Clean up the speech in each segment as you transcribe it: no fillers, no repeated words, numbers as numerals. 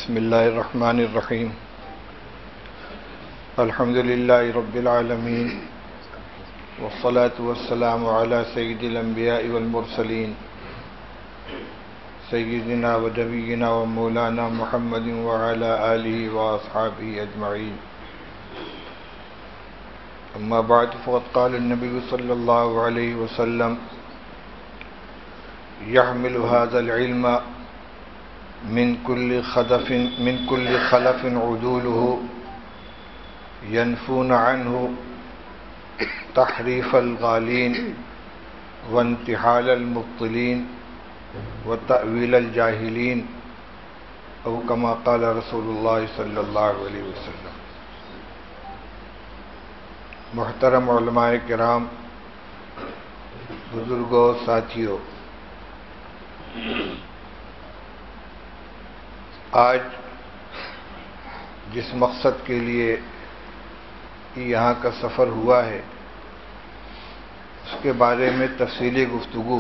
بسم اللہ الرحمن الرحیم الحمد للہ رب العالمین والصلاة والسلام علی سید الانبیاء والمرسلین سیدنا و نبینا و مولانا محمد وعلی آلہ واصحابہ اجمعین اما بعد فقد قال النبی صلی اللہ علیہ وسلم يحمل هذا العلم من كل خلف عدوله ينفون عنه تحريف الغالين وانتحال المبطلين وتأويل الجاهلين أو كما قال رسول الله صلى الله عليه وسلم. محترم علماء کرام، بزرگوں، ساتھیوں، آج جس مقصد کے لیے یہاں کا سفر ہوا ہے اس کے بارے میں تفصیلی گفتگو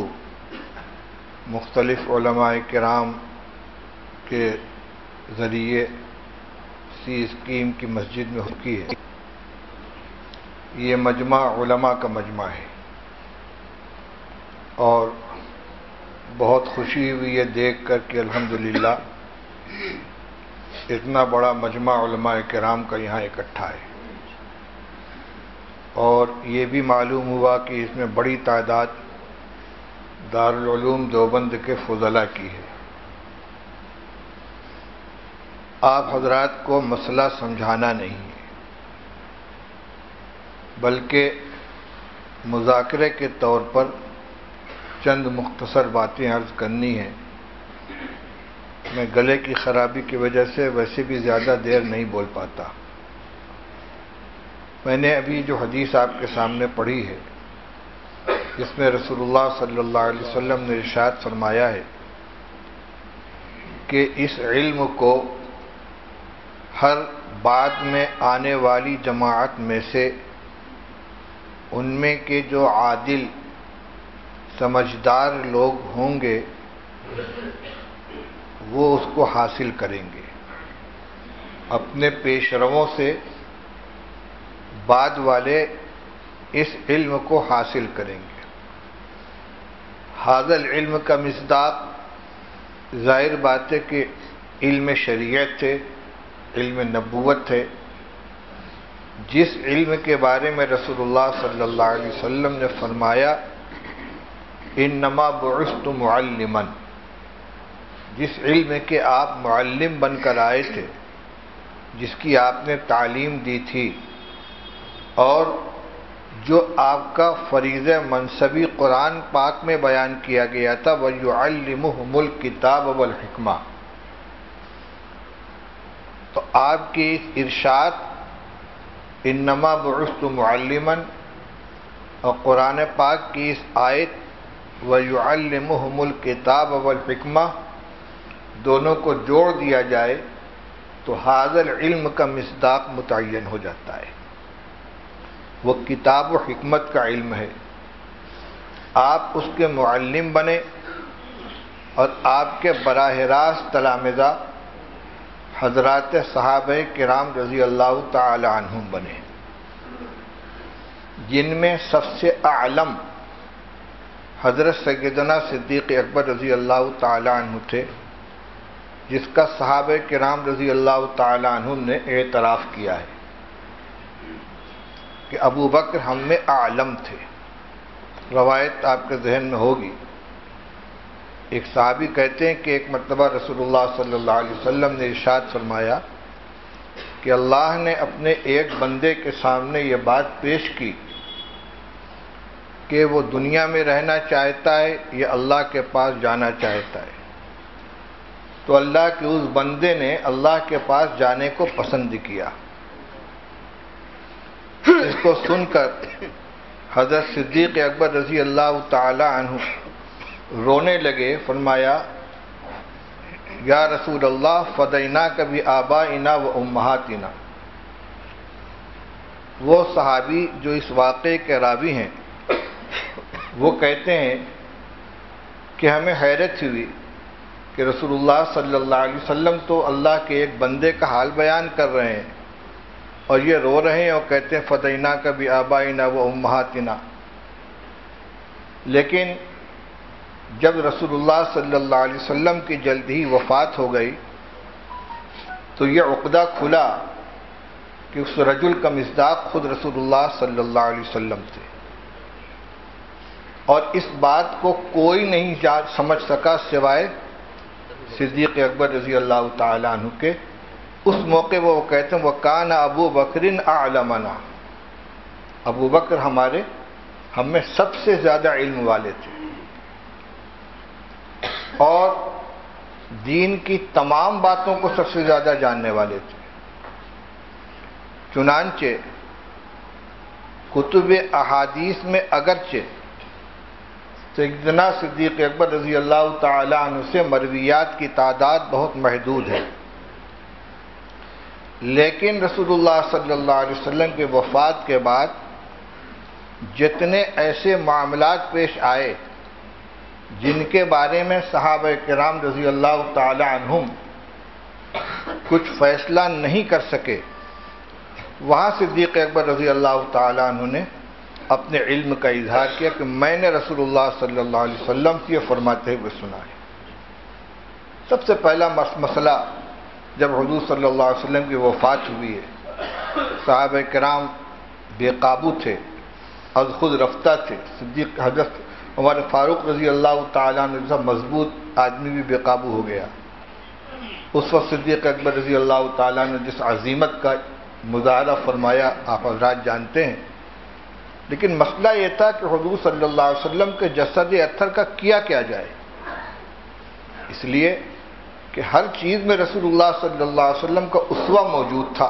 مختلف علماء کرام کے ذریعے سی اسکیم کی مسجد میں ہوتی ہے. یہ مجمع علماء کا مجمع ہے اور بہت خوشی ہوئی ہے دیکھ کر کہ الحمدللہ اتنا بڑا مجمع علماء کرام کا یہاں اکٹھا ہے، اور یہ بھی معلوم ہوا کہ اس میں بڑی تعداد دارالعلوم دیوبند کے فضلاء کی ہے. آپ حضرات کو مسئلہ سمجھانا نہیں ہے بلکہ مذاکرے کے طور پر چند مختصر باتیں عرض کرنی ہیں. میں گلے کی خرابی کی وجہ سے ویسے بھی زیادہ دیر نہیں بول پاتا. میں نے ابھی جو حدیث آپ کے سامنے پڑھی ہے جس میں رسول اللہ صلی اللہ علیہ وسلم نے ارشاد فرمایا ہے کہ اس علم کو ہر بعد میں آنے والی جماعت میں سے ان میں کے جو عادل سمجھدار لوگ ہوں گے وہ اس کو حاصل کریں گے. اپنے پیش رووں سے بعد والے اس علم کو حاصل کریں گے. حاصل علم کا مصداق ظاہر بات ہے کہ علم شریعت ہے، علم نبوت ہے. جس علم کے بارے میں رسول اللہ صلی اللہ علیہ وسلم نے فرمایا انما بعثت معلما، جس علم کے آپ معلم بن کر آئے تھے، جس کی آپ نے تعلیم دی تھی، اور جو آپ کا فریضہ منصبی قرآن پاک میں بیان کیا گیا تھا وَيُعَلِّمُهُمُ الْكِتَابَ وَالْحِكْمَةَ، تو آپ کی ارشاد انما بعثت معلما اور قرآن پاک کی اس آیت وَيُعَلِّمُهُمُ الْكِتَابَ وَالْحِكْمَةَ دونوں کو جوڑ دیا جائے تو حاضر علم کا مصداق متعین ہو جاتا ہے. وہ کتاب و حکمت کا علم ہے. آپ اس کے معلم بنے اور آپ کے براہ راست تلامذہ حضرات صحابہ کرام رضی اللہ تعالی عنہم بنے، جن میں سب سے اعلم حضرت سیدنا صدیق اکبر رضی اللہ تعالی عنہ تھے، جس کا صحابہ کرام رضی اللہ تعالی عنہم نے اعتراف کیا ہے کہ ابو بکر ہم میں اعلم تھے. روایت آپ کے ذہن میں ہوگی، ایک صحابی کہتے ہیں کہ ایک مرتبہ رسول اللہ صلی اللہ علیہ وسلم نے ارشاد فرمایا کہ اللہ نے اپنے ایک بندے کے سامنے یہ بات پیش کی کہ وہ دنیا میں رہنا چاہتا ہے یا اللہ کے پاس جانا چاہتا ہے. تو اللہ کے اس بندے نے اللہ کے پاس جانے کو پسند کیا. اس کو سن کر حضرت صدیق اکبر رضی اللہ تعالی عنہ رونے لگے. فرمایا یا رسول اللہ فدیناک بآبائنا و امہاتنا. وہ صحابی جو اس واقعے کے راوی ہیں وہ کہتے ہیں کہ ہمیں حیرت ہوئی کہ رسول اللہ صلی اللہ علیہ وسلم تو اللہ کے ایک بندے کا حال بیان کر رہے ہیں اور یہ رو رہے ہیں اور کہتے ہیں فدینا کا بھی آبائنا و امہاتنا. لیکن جب رسول اللہ صلی اللہ علیہ وسلم کی جلد ہی وفات ہو گئی تو یہ عقدہ کھلا کہ اس رجل کا مصداق خود رسول اللہ صلی اللہ علیہ وسلم تھے، اور اس بات کو کوئی نہیں سمجھ سکا سوائے صدیق اکبر رضی اللہ تعالی عنہ کے. اس موقع وہ کہتے ہیں وَكَانَ ابو بکر اعلمنا، ابو بکر ہم میں سب سے زیادہ علم والے تھے اور دین کی تمام باتوں کو سب سے زیادہ جاننے والے تھے. چنانچہ کتب احادیث میں اگرچہ سیدنا صدیق اکبر رضی اللہ تعالی عنہ سے مرویات کی تعداد بہت محدود ہے، لیکن رسول اللہ صلی اللہ علیہ وسلم کے وفات کے بعد جتنے ایسے معاملات پیش آئے جن کے بارے میں صحابہ کرام رضی اللہ تعالی عنہم کچھ فیصلہ نہیں کر سکے، وہاں صدیق اکبر رضی اللہ تعالی عنہ نے اپنے علم کا اظہار کیا کہ میں نے رسول اللہ صلی اللہ علیہ وسلم سے یہ فرماتے ہوئے سنا ہے. سب سے پہلا مسئلہ جب حضور صلی اللہ علیہ وسلم کی وفات ہوئی ہے، صحابہ کرام بے قابو تھے، از خود رفتہ تھے. صدیق حضرت ہمارے فاروق رضی اللہ تعالیٰ عنہ جیسا مضبوط آدمی بھی بے قابو ہو گیا. اس وقت صدیق اکبر رضی اللہ تعالیٰ نے جس عظیمت کا مظاہرہ فرمایا آپ حضرات جانتے ہیں. لیکن مسئلہ یہ تھا کہ حضور صلی اللہ علیہ وسلم کے جسد اطہر کا کیا جائے، اس لیے کہ ہر چیز میں رسول اللہ صلی اللہ علیہ وسلم کا اسوہ موجود تھا،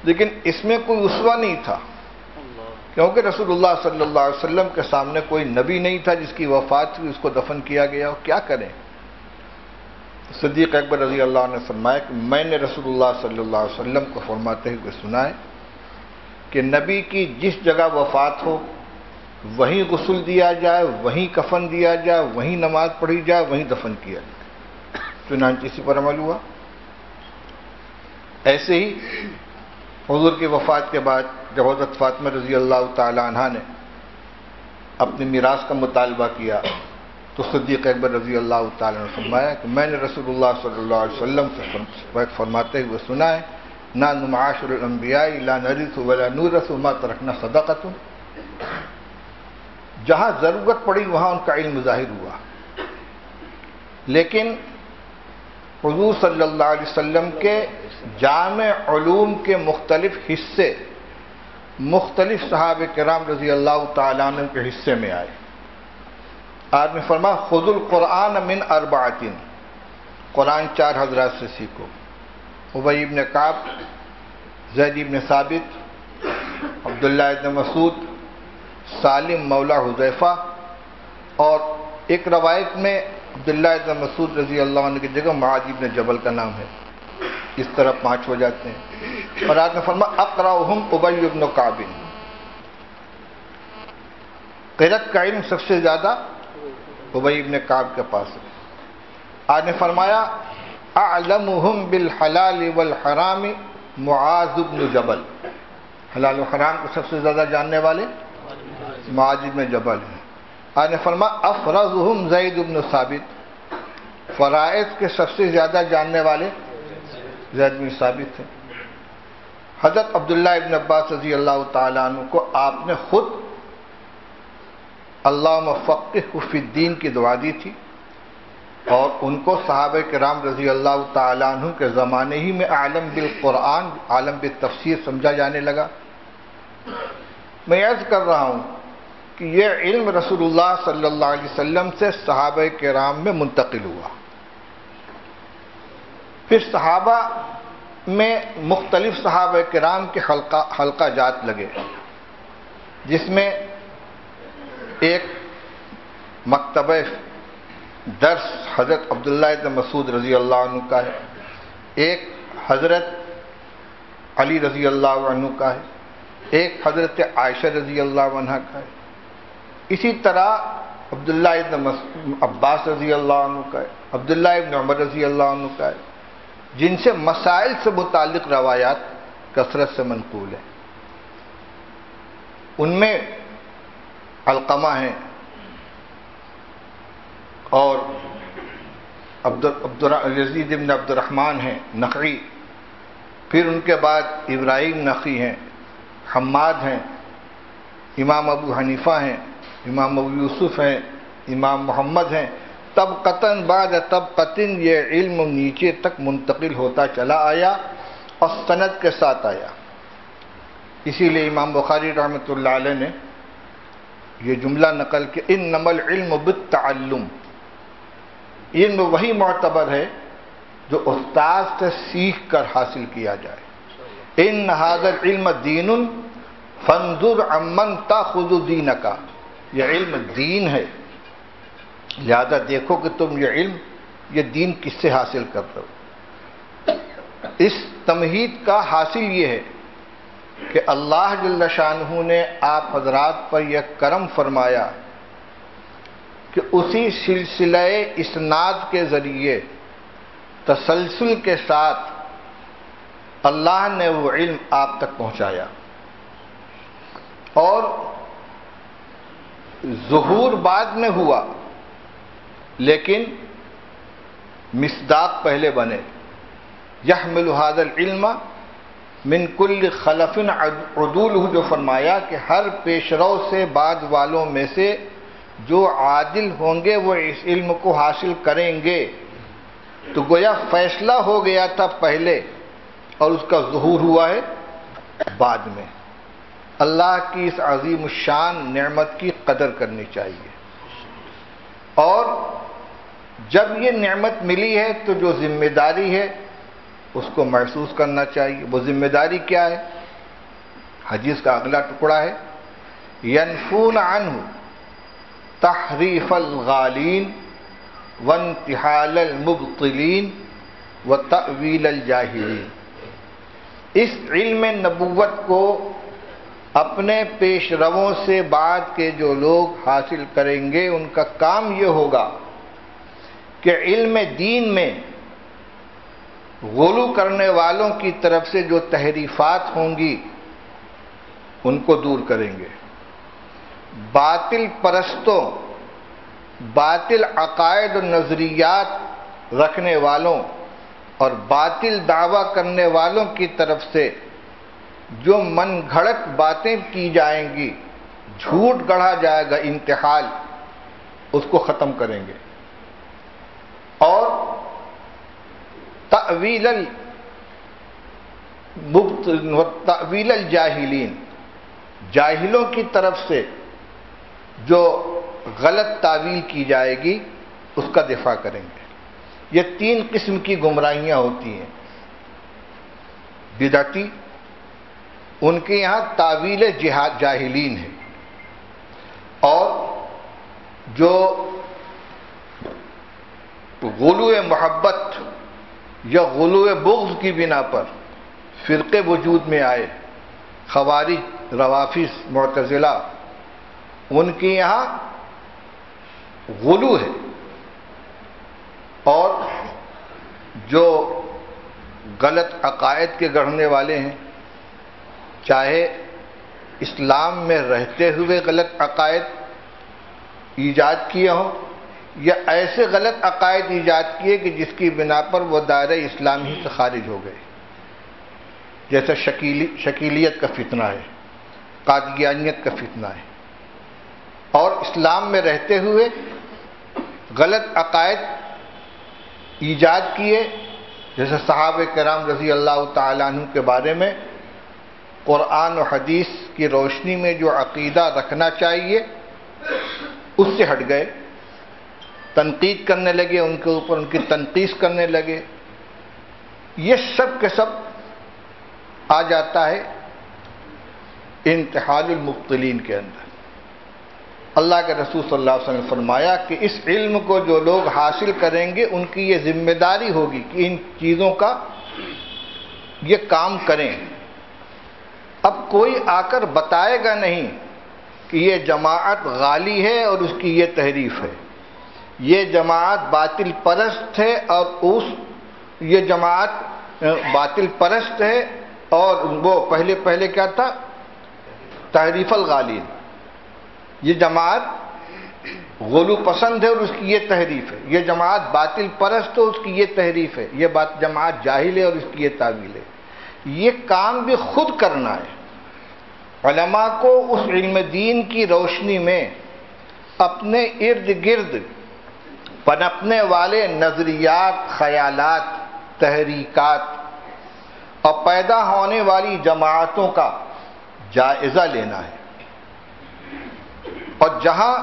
لیکن اس میں کوئی اسوہ نہیں تھا کیونکہ رسول اللہ صلی اللہ علیہ وسلم کے سامنے کوئی نبی نہیں تھا جس کی وفات ہوئی، اس کو دفن کیا گیا، اور کیا کریں. صدیق اکبر رضی اللہ عنہ نے فرمایا کہ میں نے رسول اللہ صلی اللہ علیہ وسلم کو فرماتے ہوئے سنا ہے کہ نبی کی جس جگہ وفات ہو وہیں غسل دیا جائے، وہیں کفن دیا جائے، وہیں نماز پڑھی جائے، وہیں دفن کیا جائے. چنانچہ اسی پر عمل ہوا. ایسے ہی حضور کی وفات کے بعد جب حضرت فاطمہ رضی اللہ تعالی عنہا نے اپنی میراث کا مطالبہ کیا تو صدیق اکبر رضی اللہ تعالی عنہ نے فرمایا کہ میں نے رسول اللہ صلی اللہ علیہ وسلم سے فرماتے ہوئے سنا ہے نحن معاشر الانبیاء لا نرث ولا نورث ما ترکنا صدقۃ. جہاں ضرورت پڑی وہاں ان کا علم ظاہر ہوا، لیکن حضور صلی اللہ علیہ وسلم کے جامع علوم کے مختلف حصے مختلف صحابہ کرام رضی اللہ تعالیٰ عنہ کے حصے میں آئے. آپ نے فرمایا خذ القرآن من اربعۃ، قرآن 4 حضرات سے سیکھو. ابی ابن کعب، زید ابن ثابت، عبداللہ ابن مسعود، سالم مولا حذیفہ، اور ایک روایت میں عبداللہ ابن مسعود رضی اللہ عنہ کی جگہ معاذ ابن جبل کا نام ہے. اس طرح 5 ہو جاتے ہیں. اور آپ نے فرمایا اقرأہم ابی ابن کعب، قرأت کا علم سب سے زیادہ ابی ابن کعب کے پاس ہے. آپ نے فرمایا اعلمہم بالحلال والحرام معاذ ابن جبل، حلال و حرام کو سب سے زیادہ جاننے والے معاذ ابن جبل ہیں. آپ نے فرمایا افرزہم زید ابن ثابت، فرائض کے سب سے زیادہ جاننے والے زید بن ثابت ہیں. حضرت عبداللہ ابن عباس رضی اللہ تعالیٰ عنہ کو آپ نے خود اللہم فقہہ فی الدین کی دعا دی تھی، اور ان کو صحابہ کرام رضی اللہ تعالیٰ عنہ کے زمانے ہی میں عالم بالقرآن، عالم بالتفسیر سمجھا جانے لگا. میں عرض کر رہا ہوں کہ یہ علم رسول اللہ صلی اللہ علیہ وسلم سے صحابہ کرام میں منتقل ہوا. پھر صحابہ میں مختلف صحابہ کرام کے حلقہ جات لگے، جس میں ایک مکتبہ درس حضرت عبداللہ ابن مسعود رضی اللہ عنہ کا ہے، ایک حضرت علی رضی اللہ عنہ کا ہے، ایک حضرت عائشہ رضی اللہ عنہ کا ہے. اسی طرح عبداللہ ابن عباس رضی اللہ عنہ کا ہے، عبداللہ ابن عمر رضی اللہ عنہ کا ہے، جن سے مسائل سے متعلق روایات کثرت سے منقول ہیں۔ ان میں علقمہ ہیں اور یزید ابن عبد الرحمن ہیں نخعی، پھر ان کے بعد ابراہیم نخعی ہیں، حماد ہیں، امام ابو حنیفہ ہیں، امام ابو یوسف ہیں، امام محمد ہیں۔ طبقتاً بعد طبقتاً یہ علم نیچے تک منتقل ہوتا چلا آیا اور سند کے ساتھ آیا۔ اسی لیے امام بخاری رحمۃ اللہ علیہ نے یہ جملہ نقل کہ انما العلم بالتعلم، علم وہی معتبر ہے جو استاد سے سیکھ کر حاصل کیا جائے۔ ان ھذا العلم دین فانظر عمن تاخذ دینک، یہ علم دین ہے، لہذا دیکھو کہ تم یہ دین کس سے حاصل کر رہے ہو۔ اس تمہید کا حاصل یہ ہے کہ اللہ جل شانہ نے آپ حضرات پر یہ کرم فرمایا کہ اسی سلسلہ اسناد کے ذریعے تسلسل کے ساتھ اللہ نے وہ علم آپ تک پہنچایا، اور ظہور بعد میں ہوا لیکن مصداق پہلے بنے۔ یحمل ھذا العلم من کل خلف عدول، جو فرمایا کہ ہر پیشرو سے بعد والوں میں سے جو عادل ہوں گے وہ اس علم کو حاصل کریں گے۔ تو گویا فیصلہ ہو گیا تھا پہلے اور اس کا ظہور ہوا ہے بعد میں۔ اللہ کی اس عظیم الشان نعمت کی قدر کرنی چاہیے، اور جب یہ نعمت ملی ہے تو جو ذمہ داری ہے اس کو محسوس کرنا چاہیے۔ وہ ذمہ داری کیا ہے؟ حدیث کا اگلا ٹکڑا ہے ینفون عنہ تحریف الغالین وانتحال المبطلین وتأویل الجاہلین۔ اس علم نبوت کو اپنے پیش رووں سے بعد کے جو لوگ حاصل کریں گے ان کا کام یہ ہوگا کہ علم دین میں غلو کرنے والوں کی طرف سے جو تحریفات ہوں گی ان کو دور کریں گے، باطل پرستوں، باطل عقائد و نظریات رکھنے والوں اور باطل دعویٰ کرنے والوں کی طرف سے جو من گھڑت باتیں کی جائیں گی، جھوٹ گڑھا جائے گا، انتحال، اس کو ختم کریں گے، اور تأویل الجاہلین، جاہلوں کی طرف سے جو غلط تعویل کی جائے گی اس کا دفاع کریں گے۔ یہ تین قسم کی گمراہیاں ہوتی ہیں۔ بدعتی، ان کے یہاں تعویل جاہلین ہے، اور جو غلو محبت یا غلو بغض کی بنا پر فرقے وجود میں آئے، خوارج، روافض، معتزلہ، ان کے یہاں غلو ہے، اور جو غلط عقائد کے گڑھنے والے ہیں، چاہے اسلام میں رہتے ہوئے غلط عقائد ایجاد کیے ہوں یا ایسے غلط عقائد ایجاد کیے کہ جس کی بنا پر وہ دائرہ اسلام ہی سے خارج ہو گئے، جیسے شکیلیت کا فتنہ ہے، قادیانیت کا فتنہ ہے، اور اسلام میں رہتے ہوئے غلط عقائد ایجاد کیے، جیسے صحابہ کرام رضی اللہ تعالیٰ عنہ کے بارے میں قرآن و حدیث کی روشنی میں جو عقیدہ رکھنا چاہیے اس سے ہٹ گئے، تنقید کرنے لگے ان کے اوپر، ان کی تنقیص کرنے لگے۔ یہ سب کے سب آ جاتا ہے انتحال المبطلین کے اندر۔ اللہ کے رسول صلی اللہ علیہ وسلم نے فرمایا کہ اس علم کو جو لوگ حاصل کریں گے ان کی یہ ذمہ داری ہوگی کہ ان چیزوں کا یہ کام کریں۔ اب کوئی آ کر بتائے گا نہیں کہ یہ جماعت غالی ہے اور اس کی یہ تحریف ہے، یہ جماعت باطل پرست ہے اور یہ جماعت باطل پرست ہے، اور وہ پہلے کیا تھا؟ تحریف الغالین. یہ جماعت غلو پسند ہے اور اس کی یہ تحریف ہے، یہ جماعت باطل پرست ہے، اس کی یہ تحریف ہے، یہ جماعت جاہل ہے اور اس کی یہ تعویل ہے. یہ کام بھی خود کرنا ہے. علماء کو اس علم دین کی روشنی میں اپنے ارد گرد پنپنے والے نظریات، خیالات، تحریکات اور پیدا ہونے والی جماعتوں کا جائزہ لینا ہے، اور جہاں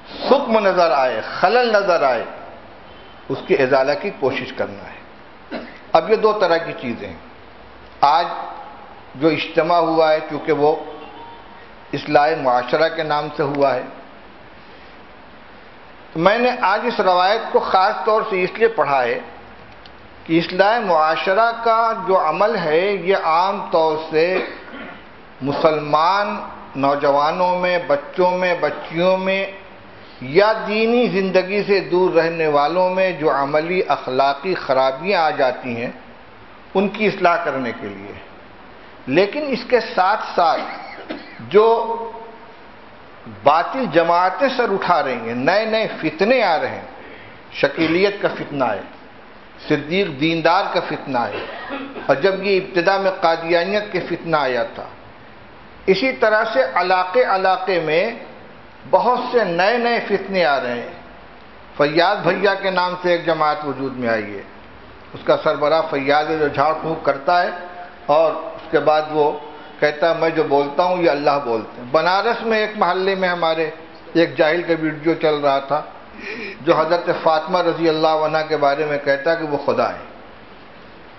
سقم نظر آئے، خلل نظر آئے، اس کی ازالہ کی کوشش کرنا ہے. اب یہ دو طرح کی چیزیں ہیں. آج جو اجتماع ہوا ہے چونکہ وہ اصلاح معاشرہ کے نام سے ہوا ہے، تو میں نے آج اس روایت کو خاص طور سے اس لیے پڑھا ہے کہ اصلاح معاشرہ کا جو عمل ہے یہ عام طور سے مسلمان نوجوانوں میں، بچوں میں، بچیوں میں یا دینی زندگی سے دور رہنے والوں میں جو عملی اخلاقی خرابیاں آ جاتی ہیں ان کی اصلاح کرنے کے لیے. لیکن اس کے ساتھ ساتھ جو باطل جماعتیں سر اٹھا رہی ہیں، نئے نئے فتنے آ رہے ہیں، شکیلیت کا فتنہ ہے، صدیق دیندار کا فتنہ ہے، اور جب یہ ابتدا میں قادیانیت کے فتنہ آیا تھا، اسی طرح سے علاقے علاقے میں بہت سے نئے نئے فتنے آ رہے ہیں. فیاض بھیا کے نام سے ایک جماعت وجود میں آئی ہے، اس کا سربراہ فیاض ہے جو جھاڑ پھونک کرتا ہے اور اس کے بعد وہ کہتا ہے میں جو بولتا ہوں یہ اللہ بولتے ہیں. بنارس میں ایک محلے میں ہمارے ایک جاہل کا ویڈیو چل رہا تھا جو حضرت فاطمہ رضی اللہ عنہا کے بارے میں کہتا ہے کہ وہ خدا ہے،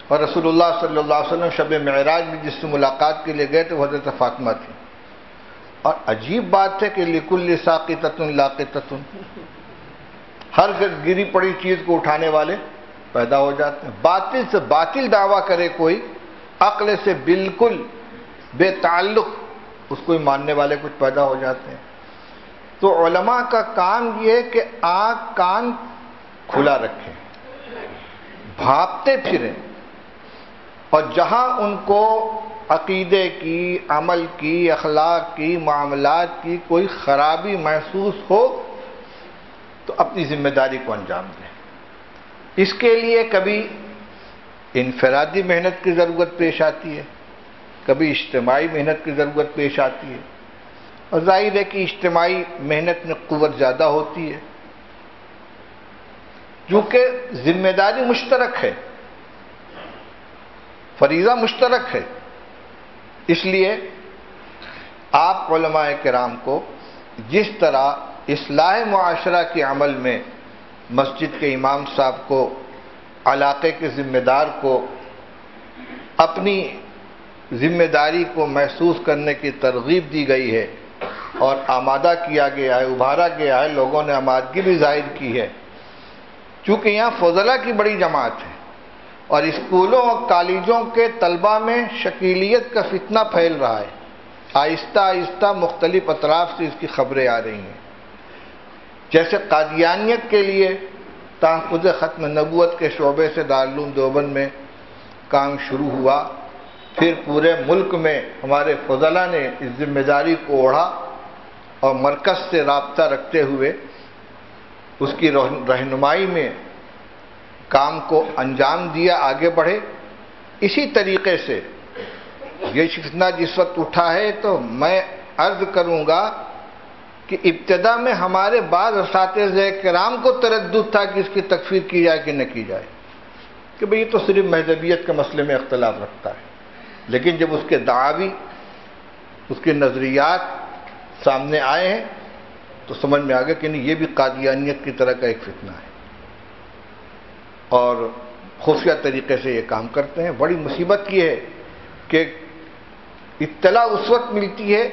اور رسول اللہ صلی اللہ علیہ وسلم شب معراج میں جس سے ملاقات کے لیے گئے تھے وہ حضرت فاطمہ تھی. اور عجیب بات ہے کہ لکل ساقطۃ لاقطۃ، ہر گری پڑی چیز کو اٹھانے والے پیدا ہو جاتے ہیں. باطل سے باطل دعویٰ کرے کوئی، عقل سے بالکل بے تعلق اس کو ماننے والے کچھ پیدا ہو جاتے ہیں. تو علماء کا کام یہ ہے کہ آنکھ کان کھلا رکھیں، بھاپتے پھریں، اور جہاں ان کو عقیدے کی، عمل کی، اخلاق کی، معاملات کی کوئی خرابی محسوس ہو تو اپنی ذمہ داری کو انجام دیں. اس کے لیے کبھی انفرادی محنت کی ضرورت پیش آتی ہے، کبھی اجتماعی محنت کی ضرورت پیش آتی ہے، اور ظاہر ہے کہ اجتماعی محنت میں قوت زیادہ ہوتی ہے کیونکہ ذمہ داری مشترک ہے، فریضہ مشترک ہے. اس لیے آپ علماء کرام کو جس طرح اصلاح معاشرہ کے عمل میں مسجد کے امام صاحب کو، علاقے کے ذمہ دار کو اپنی ذمہ داری کو محسوس کرنے کی ترغیب دی گئی ہے اور آمادہ کیا گیا ہے، ابھارا گیا ہے، لوگوں نے آمادگی بھی ظاہر کی ہے. چونکہ یہاں فضلہ کی بڑی جماعت ہے اور اسکولوں اور کالجوں کے طلبہ میں شکیلیت کا فتنہ پھیل رہا ہے. آہستہ آہستہ مختلف اطراف سے اس کی خبریں آ رہی ہیں. جیسے قادیانیت کے لیے تحفظ ختم نبوت کے شعبے سے دارالعلوم دیوبند میں کام شروع ہوا، پھر پورے ملک میں ہمارے فضلاء نے اس ذمہ داری کو اوڑھا اور مرکز سے رابطہ رکھتے ہوئے اس کی رہنمائی میں کام کو انجام دیا، آگے بڑھے. اسی طریقے سے یہ فتنہ جس وقت اٹھا ہے تو میں عرض کروں گا کہ ابتدا میں ہمارے بعض اساتذہ کرام کو تردد تھا کہ اس کی تکفیر کی جائے کہ نہ کی جائے، کہ بھئی یہ تو صرف مذہبیت کے مسئلے میں اختلاف رکھتا ہے. لیکن جب اس کے دعاوی، اس کے نظریات سامنے آئے ہیں تو سمجھ میں آ گیا کہ نہیں، یہ بھی قادیانیت کی طرح کا ایک فتنہ ہے اور خفیہ طریقے سے یہ کام کرتے ہیں. بڑی مصیبت یہ ہے کہ اطلاع اس وقت ملتی ہے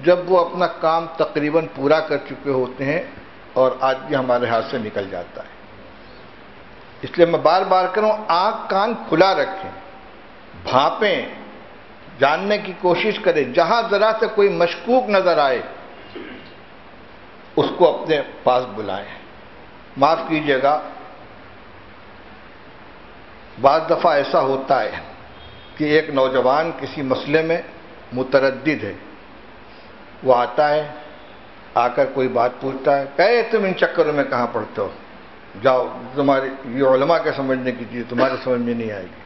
جب وہ اپنا کام تقریباً پورا کر چکے ہوتے ہیں اور آج بھی ہمارے ہاتھ سے نکل جاتا ہے. اس لیے میں بار بار کروں، آنکھ کان کھلا رکھیں، بھانپیں، جاننے کی کوشش کریں. جہاں ذرا سے کوئی مشکوک نظر آئے اس کو اپنے پاس بلائیں۔ معاف کیجیے گا، بعض دفعہ ایسا ہوتا ہے کہ ایک نوجوان کسی مسئلے میں متردد ہے، وہ آتا ہے، آ کر کوئی بات پوچھتا ہے، کہے تم ان چکروں میں کہاں پڑھتے ہو، جاؤ، تمہاری یہ علماء کے سمجھنے کی چیز تمہارے سمجھ میں نہیں آئے گی۔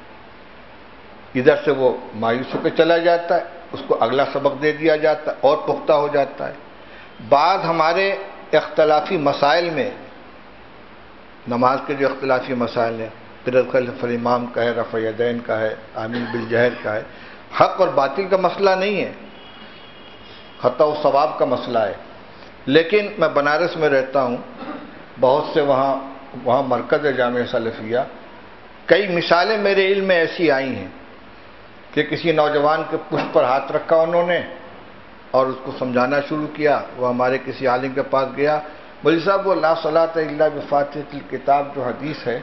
ادھر سے وہ مایوس ہو کے چلا جاتا ہے، اس کو اگلا سبق دے دیا جاتا ہے اور پختہ ہو جاتا ہے۔ بعض ہمارے اختلافی مسائل میں، نماز کے جو اختلافی مسائل ہیں، قرأت خلف الامام کا ہے، رفع یدین کا ہے، آمین بالجہر کا ہے، حق اور باطل کا مسئلہ نہیں ہے، خطا و ثواب کا مسئلہ ہے۔ لیکن میں بنارس میں رہتا ہوں، بہت سے وہاں مرکز ہے جامعہ سلفیہ، کئی مثالیں میرے علم میں ایسی آئی ہیں کہ کسی نوجوان کے پشت پر ہاتھ رکھا انہوں نے اور اس کو سمجھانا شروع کیا۔ وہ ہمارے کسی عالم کے پاس گیا، مولوی صاحب وہ لا صلاۃ الا بفاتحۃ الکتاب جو حدیث ہے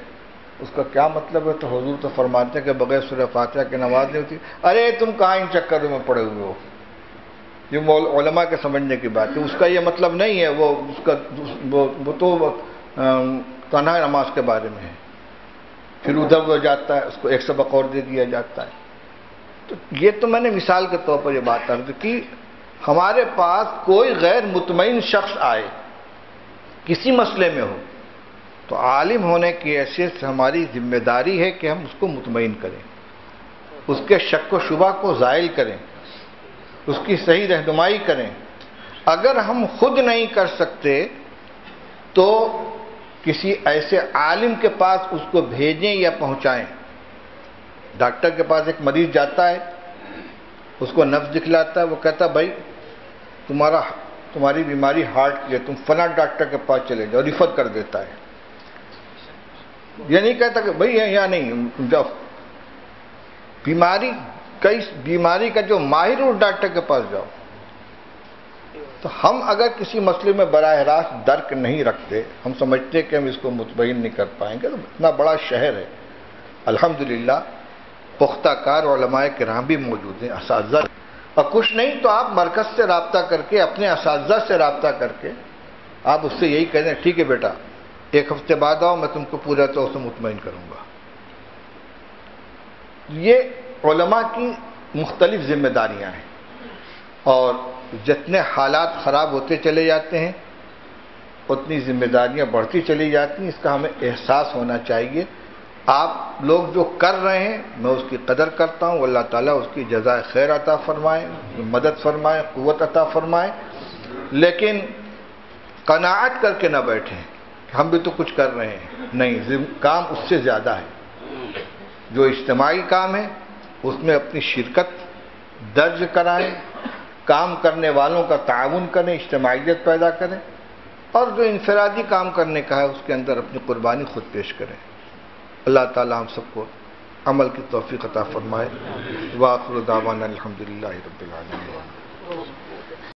اس کا کیا مطلب ہے؟ تو حضور تو فرماتے ہیں کہ بغیر سورہ فاتحہ کی نماز نہیں ہوتی۔ ارے تم کہاں ان چکروں میں پڑے ہوئے ہو، یہ علماء کے سمجھنے کی بات ہے، اس کا یہ مطلب نہیں ہے، وہ تو تنہا نماز کے بارے میں ہے۔ پھر ادھر وہ جاتا ہے، اس کو ایک سبق اور دے دیا جاتا ہے۔ تو یہ تو میں نے مثال کے طور پر یہ بات عرض کی، ہمارے پاس کوئی غیر مطمئن شخص آئے کسی مسئلے میں ہو تو عالم ہونے کی حیثیت سے ہماری ذمہ داری ہے کہ ہم اس کو مطمئن کریں، اس کے شک و شبہ کو زائل کریں، اس کی صحیح رہنمائی کریں۔ اگر ہم خود نہیں کر سکتے تو کسی ایسے عالم کے پاس اس کو بھیجیں یا پہنچائیں۔ ڈاکٹر کے پاس ایک مریض جاتا ہے، اس کو نبض دکھلاتا ہے، وہ کہتا ہے بھائی تمہاری بیماری ہارٹ کی ہے، تم فلاں ڈاکٹر کے پاس چلے جاؤ، ریفر کر دیتا ہے۔ یہ نہیں کہتا کہ بھائی یہاں نہیں جاؤ، بیماری کا جو ماہر اس ڈاکٹر کے پاس جاؤ۔ تو ہم اگر کسی مسئلے میں براہ راست درک نہیں رکھتے، ہم سمجھتے کہ ہم اس کو مطمئن نہیں کر پائیں گے، تو اتنا بڑا شہر ہے، الحمدللہ پختہ کار علماء کرام بھی موجود ہیں، اساتذہ، اور کچھ نہیں تو آپ مرکز سے رابطہ کر کے، اپنے اساتذہ سے رابطہ کر کے آپ اس سے یہی کہہ دیں ٹھیک ہے بیٹا 1 ہفتے بعد آؤ، میں تم کو پورا طور سے مطمئن کروں گا۔ یہ علماء کی مختلف ذمہ داریاں ہیں، اور جتنے حالات خراب ہوتے چلے جاتے ہیں اتنی ذمہ داریاں بڑھتی چلی جاتی ہیں، اس کا ہمیں احساس ہونا چاہیے۔ آپ لوگ جو کر رہے ہیں میں اس کی قدر کرتا ہوں، اللہ تعالیٰ اس کی جزائے خیر عطا فرمائے، مدد فرمائے، قوت عطا فرمائے، لیکن قناعت کر کے نہ بیٹھیں ہم بھی تو کچھ کر رہے ہیں، نہیں، کام اس سے زیادہ ہے۔ جو اجتماعی کام ہے اس میں اپنی شرکت درج کرائیں، کام کرنے والوں کا تعاون کریں، اجتماعیت پیدا کریں، اور جو انفرادی کام کرنے کا ہے اس کے اندر اپنی قربانی خود پیش کریں۔ اللہ تعالی ہم سب کو عمل کی توفیق عطا فرمائے۔ وآخر دعوانا الحمدللہ رب العالمین۔